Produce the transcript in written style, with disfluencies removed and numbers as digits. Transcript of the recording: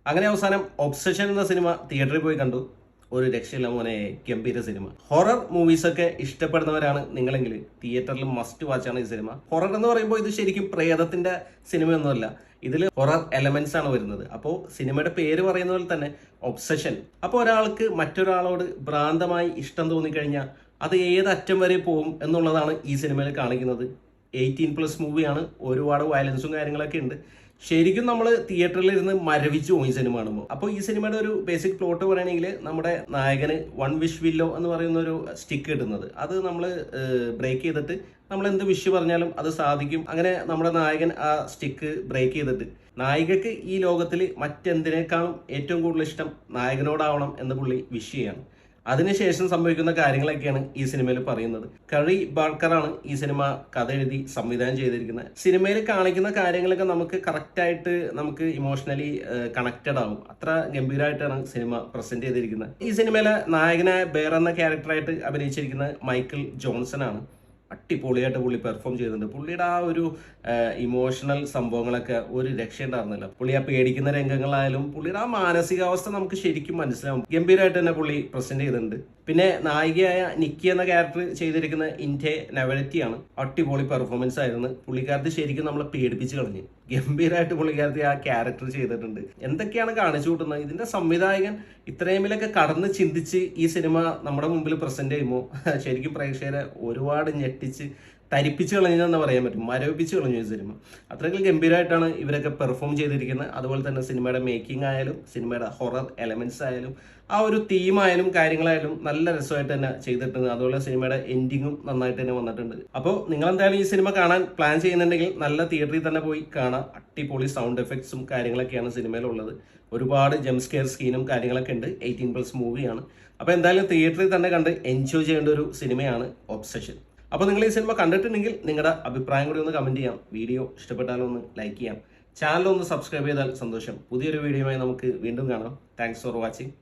അങ്ങനെ അവസാനം ഒബ്സഷൻ എന്ന സിനിമ തിയേറ്ററിൽ പോയി കണ്ടു. ഒരു രക്ഷയില്ല മോനെ, ഗംഭീര സിനിമ. ഹൊറർ മൂവീസ് ഒക്കെ ഇഷ്ടപ്പെടുന്നവരാണ് നിങ്ങളെങ്കിൽ തിയേറ്ററിൽ മസ്റ്റ് വാച്ചാണ് ഈ സിനിമ. ഹൊറർ എന്ന് പറയുമ്പോൾ ഇത് ശരിക്കും പ്രേതത്തിന്റെ സിനിമയൊന്നുമല്ല, ഇതിൽ ഹൊറർ എലമെന്റ്സ് ആണ് വരുന്നത്. അപ്പോൾ സിനിമയുടെ പേര് പറയുന്ന പോലെ തന്നെ ഒബ്സഷൻ. അപ്പോൾ ഒരാൾക്ക് മറ്റൊരാളോട് ഭ്രാന്തമായി ഇഷ്ടം തോന്നിക്കഴിഞ്ഞാൽ അത് ഏത് അറ്റം വരെ പോകും എന്നുള്ളതാണ് ഈ സിനിമയിൽ കാണിക്കുന്നത്. 18+ മൂവിയാണ്, ഒരുപാട് വയലൻസും കാര്യങ്ങളൊക്കെ ഉണ്ട്. ശരിക്കും നമ്മൾ തിയേറ്ററിൽ ഇരുന്ന് മരവിച്ചു പോകും ഈ സിനിമ കാണുമ്പോൾ. അപ്പോൾ ഈ സിനിമയുടെ ഒരു ബേസിക് പ്ലോട്ട് പറയുകയാണെങ്കിൽ നമ്മുടെ നായകന് വൺ വിഷ് വില്ലോ എന്ന് പറയുന്ന ഒരു സ്റ്റിക്ക് കിട്ടുന്നത്, അത് നമ്മൾ ബ്രേക്ക് ചെയ്തിട്ട് നമ്മൾ എന്ത് വിഷ് പറഞ്ഞാലും അത് സാധിക്കും. അങ്ങനെ നമ്മുടെ നായകൻ ആ സ്റ്റിക്ക് ബ്രേക്ക് ചെയ്തിട്ട് നായികക്ക് ഈ ലോകത്തിൽ മറ്റെന്തിനേക്കാളും ഏറ്റവും കൂടുതൽ ഇഷ്ടം നായകനോടാവണം എന്ന് പുള്ളി വിഷ് ചെയ്യാണ്. അതിനുശേഷം സംഭവിക്കുന്ന കാര്യങ്ങളൊക്കെയാണ് ഈ സിനിമയിൽ പറയുന്നത്. കറി ബാർക്കറാണ് ഈ സിനിമ കഥ എഴുതി സംവിധാനം ചെയ്തിരിക്കുന്നത്. സിനിമയിൽ കാണിക്കുന്ന കാര്യങ്ങളൊക്കെ നമുക്ക് കറക്റ്റായിട്ട് നമുക്ക് ഇമോഷണലി കണക്റ്റഡ് ആവും. അത്ര ഗംഭീരമായിട്ടാണ് സിനിമ പ്രസന്റ് ചെയ്തിരിക്കുന്നത്. ഈ സിനിമയിലെ നായകനായ ബേർ എന്ന ക്യാരക്ടറായിട്ട് അഭിനയിച്ചിരിക്കുന്നത് മൈക്കിൾ ജോൺസൺ ആണ്. അടിപൊളിയായിട്ട് പുള്ളി പെർഫോം ചെയ്തിട്ടുണ്ട്. പുള്ളിയുടെ ആ ഒരു ഇമോഷണൽ സംഭവങ്ങളൊക്കെ ഒരു രക്ഷയുണ്ടായിരുന്നില്ല. പുള്ളി ആ പേടിക്കുന്ന രംഗങ്ങളായാലും പുള്ളിയുടെ ആ മാനസികാവസ്ഥ നമുക്ക് ശരിക്കും മനസ്സിലാവും. ഗംഭീരമായിട്ട് തന്നെ പുള്ളി പ്രസന്റ് ചെയ്തിട്ടുണ്ട്. പിന്നെ നായികയായ നിക്കി എന്ന ക്യാരക്ടർ ചെയ്തിരിക്കുന്ന ഇൻറ്റെ നവരറ്റിയാണ്. അടിപൊളി പെർഫോമൻസ് ആയിരുന്നു. പുള്ളിക്കാരത്തി ശരിക്കും നമ്മളെ പേടിപ്പിച്ച് കളഞ്ഞു. ഗംഭീരമായിട്ട് പുള്ളിക്കാരത്തി ആ ക്യാരക്ടർ ചെയ്തിട്ടുണ്ട്. എന്തൊക്കെയാണ് കാണിച്ചു കൂട്ടുന്നത്. ഇതിന്റെ സംവിധായകൻ ഇത്രയുമിലൊക്കെ കടന്ന് ചിന്തിച്ച് ഈ സിനിമ നമ്മുടെ മുമ്പിൽ പ്രസന്റ് ചെയ്യുമ്പോൾ ശരിക്കും പ്രേക്ഷകരെ ഒരുപാട് ഞെട്ടിച്ച് തരിപ്പിച്ച് കളഞ്ഞെന്ന് പറയാൻ പറ്റും. മരവിപ്പിച്ച് കളഞ്ഞു ഈ സിനിമ. അത്രയ്ക്ക് ഗംഭീരമായിട്ടാണ് ഇവരൊക്കെ പെർഫോം ചെയ്തിരിക്കുന്നത്. അതുപോലെ തന്നെ സിനിമയുടെ മേക്കിംഗ് ആയാലും സിനിമയുടെ ഹൊറർ എലമെന്റ്സ് ആയാലും ആ ഒരു തീമായാലും കാര്യങ്ങളായാലും നല്ല രസമായിട്ട് തന്നെ ചെയ്തിട്ടുണ്ട്. അതുപോലെ സിനിമയുടെ എൻഡിങ്ങും നന്നായിട്ട് തന്നെ വന്നിട്ടുണ്ട്. അപ്പോൾ നിങ്ങൾ എന്തായാലും ഈ സിനിമ കാണാൻ പ്ലാൻ ചെയ്യുന്നുണ്ടെങ്കിൽ നല്ല തിയേറ്ററിൽ തന്നെ പോയി കാണാം. അടിപൊളി സൗണ്ട് എഫക്ട്സും കാര്യങ്ങളൊക്കെയാണ് സിനിമയിലുള്ളത്. ഒരുപാട് ജംപ് സ്കെയർ സ്കീനും കാര്യങ്ങളൊക്കെ ഉണ്ട്. 18+ മൂവിയാണ്. അപ്പോൾ എന്തായാലും തിയേറ്ററിൽ തന്നെ കണ്ട് എൻജോയ് ചെയ്യേണ്ട ഒരു സിനിമയാണ് ഒബ്സഷൻ. അപ്പോൾ നിങ്ങൾ ഈ സിനിമ കണ്ടിട്ടുണ്ടെങ്കിൽ നിങ്ങളുടെ അഭിപ്രായം കൂടി ഒന്ന് കമന്റ് ചെയ്യാം. വീഡിയോ ഇഷ്ടപ്പെട്ടാലും ഒന്ന് ലൈക്ക് ചെയ്യാം. ചാനൽ ഒന്ന് സബ്സ്ക്രൈബ് ചെയ്താൽ സന്തോഷം. പുതിയൊരു വീഡിയോയുമായി നമുക്ക് വീണ്ടും കാണാം. Thanks for watching.